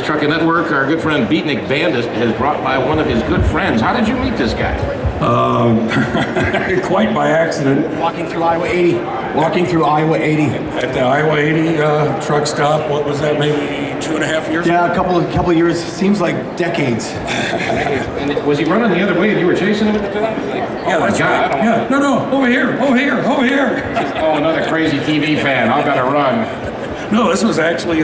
Trucking Network, our good friend Beatnik Bandit has brought by one of his good friends. How did you meet this guy? Quite by accident. Walking through Iowa 80. At the Iowa 80 truck stop, what was that, maybe 2.5 years? Yeah, a couple of years. Seems like decades. And was he running the other way and you were chasing him at the time? Like, Yeah, that's right. Yeah, no, over here. Oh, another crazy TV fan. I've got to run. No, this was actually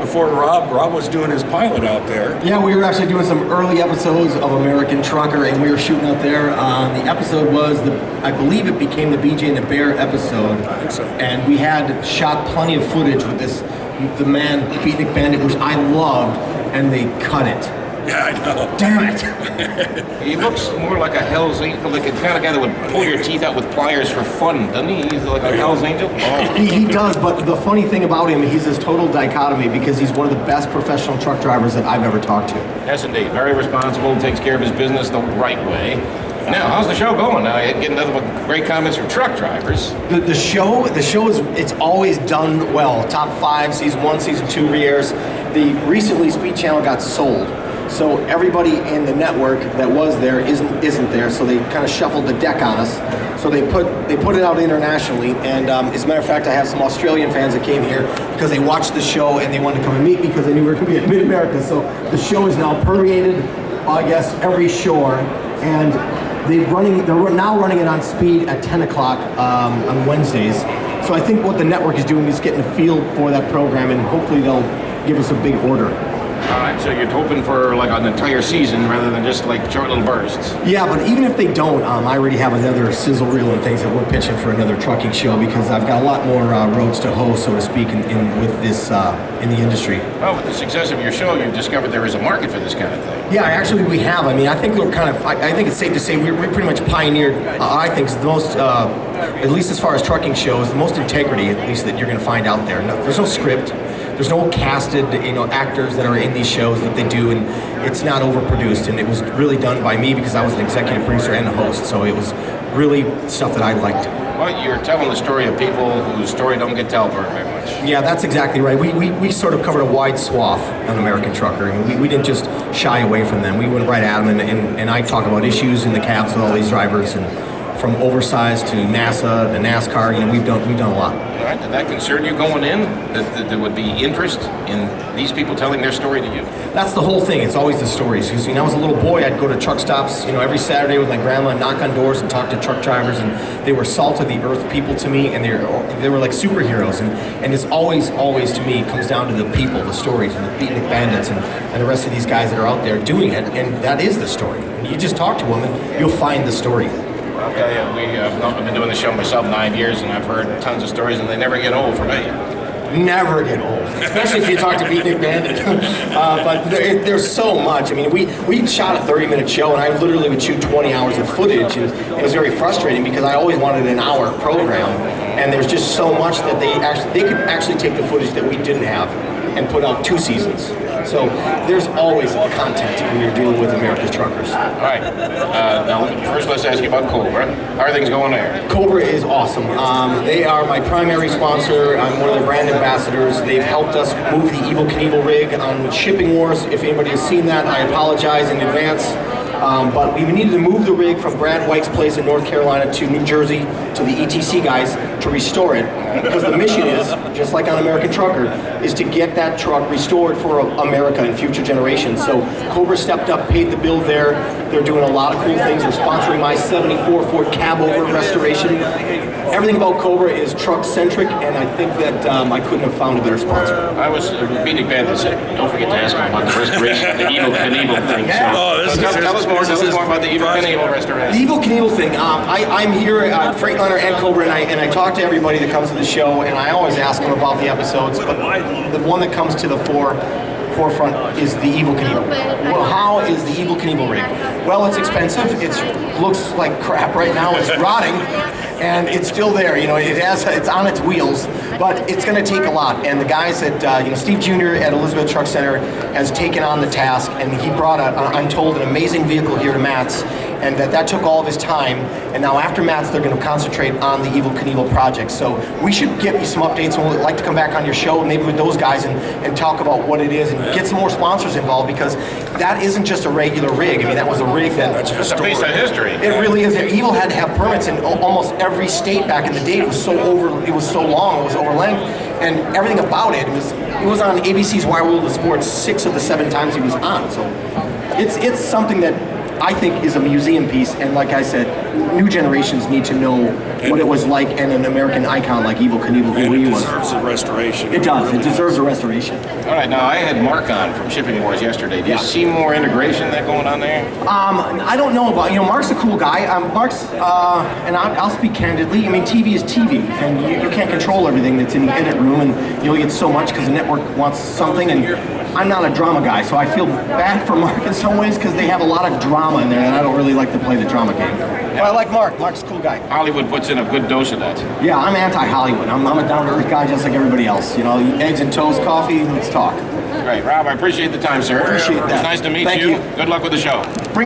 before Robb. Robb was doing his pilot out there. Yeah, we were actually doing some early episodes of American Trucker, and we were shooting out there. The episode was, I believe it became the BJ and the Bear episode. I think so. And we had shot plenty of footage with the man, Beatnik Bandit, which I loved, and they cut it. Yeah, I know. Damn it! He looks more like a Hell's Angel, like the kind of guy that would pull your teeth out with pliers for fun, doesn't he? He's like a Hell's Angel. Oh. He does, but the funny thing about him, he's this total dichotomy because he's one of the best professional truck drivers that I've ever talked to. Yes, indeed. Very responsible, takes care of his business the right way. Now, how's the show going? Now, getting nothing but great comments from truck drivers. The show is, it's always done well. Top 5, season 1, season 2 re-airs. The recently Speed Channel got sold. So everybody in the network that was there isn't there, so they kind of shuffled the deck on us. So they put it out internationally, and as a matter of fact, I have some Australian fans that came here because they watched the show and they wanted to come and meet me because they knew we were going to be at Mid-America. So the show is now permeated, I guess, every shore, and they're now running it on speed at 10 o'clock on Wednesdays. So I think what the network is doing is getting a feel for that program, and hopefully they'll give us a big order. All right, so you're hoping for like an entire season rather than just like short little bursts. Yeah, but even if they don't, I already have another sizzle reel and things that we're pitching for another trucking show because I've got a lot more roads to hoe, so to speak, in the industry. Well, with the success of your show, you've discovered there is a market for this kind of thing. Yeah, actually we have. I mean, I think we're kind of, I think it's safe to say we pretty much pioneered, I think, the most, at least as far as trucking shows, the most integrity, at least, that you're going to find out there. No, there's no script. There's no casted, actors that are in these shows that they do, and it's not overproduced. And it was really done by me because I was an executive producer and a host, so it was really stuff that I liked. Well, you're telling the story of people whose story don't get told very much. Yeah, that's exactly right. We sort of covered a wide swath on American Trucker. I mean, we didn't just shy away from them. We went right at them, and I talk about issues in the cabs with all these drivers, and from oversized to NASA to NASCAR. We've done a lot. All right, did that concern you going in, that there would be interest in these people telling their story to you? That's the whole thing. It's always the stories. Because when I was a little boy, I'd go to truck stops, every Saturday with my grandma and knock on doors and talk to truck drivers, and they were salt of the earth people to me, and they were like superheroes. And it's always to me, it comes down to the people, the stories, and the Beatnik Bandits, and the rest of these guys that are out there doing it, and that is the story. And you just talk to them, and you'll find the story. I'll tell you, I've been doing the show myself 9 years, and I've heard tons of stories, and they never get old for me. Never get old, especially if you talk to Beatnik Bandit. But there's so much. I mean, we shot a 30-minute show, and I literally would shoot 20 hours of footage, and it was very frustrating because I always wanted an hour program, and there's just so much that they could actually take the footage that we didn't have and put out 2 seasons. So there's always content when you're dealing with America's truckers. All right. Now, first let's ask you about Cobra. How are things going there? Cobra is awesome. They are my primary sponsor. I'm one of the brand ambassadors. They've helped us move the Evil Knievel rig on Shipping Wars. If anybody has seen that, I apologize in advance. But we needed to move the rig from Brad White's place in North Carolina to New Jersey to the ETC guys to restore it, because the mission is, just like on American Trucker, is to get that truck restored for America and future generations. So Cobra stepped up, paid the bill there. They're doing a lot of cool things. They're sponsoring my 74 Ford cab over restoration. Everything about Cobra is truck-centric, and I think that I couldn't have found a better sponsor. I was Beatnik Bandit said, don't forget to ask him about the restoration, the Evil Knievel thing. Yeah. Tell us more about the Evil Knievel restoration. The Evil Knievel thing, I'm here at Freightliner and Cobra, and I talk to everybody that comes to the show, and I always ask them about the episodes, but the one that comes to the forefront is the Evil Knievel. Well, how is the Evil Knievel rig? Well, it's expensive. It looks like crap right now. It's rotting, and it's still there. It's on its wheels, but it's going to take a lot. And the guys at Steve Jr. at Elizabeth Truck Center has taken on the task, and he brought I'm told, an amazing vehicle here to Matt's. and that took all of his time. And now after Matt's, they're going to concentrate on the Evil Knievel project. So we should get you some updates, and we'd like to come back on your show, maybe with those guys, and talk about what it is, and get some more sponsors involved, because that isn't just a regular rig. I mean, that was a rig It's a piece of history. it really is. Evil had to have permits in almost every state back in the day. It was so long, it was over length, and everything about it was on ABC's Wide World of Sports 6 of the 7 times he was on. So it's something that I think is a museum piece, and like I said, new generations need to know what it was like, and an American icon like Evil Knievel, who And he it was. deserves a restoration. It does. It deserves a restoration. All right, now I had Mark on from Shipping Wars yesterday. Do you see more integration that going on there? I don't know about, Mark's a cool guy. Mark's, and I'll speak candidly, I mean, TV is TV, and you can't control everything that's in the edit room, and you only get so much because the network wants something, and I'm not a drama guy, so I feel bad for Mark in some ways because they have a lot of drama in there, and I don't really like to play the drama game. But I like Mark. Mark's a cool guy. Hollywood puts in a good dose of that. Yeah, I'm anti-Hollywood. I'm a down-to-earth guy just like everybody else. Eggs and toast, coffee, let's talk. Great, Rob, I appreciate the time, sir. Appreciate that. It's nice to meet Thank you. you. Good luck with the show.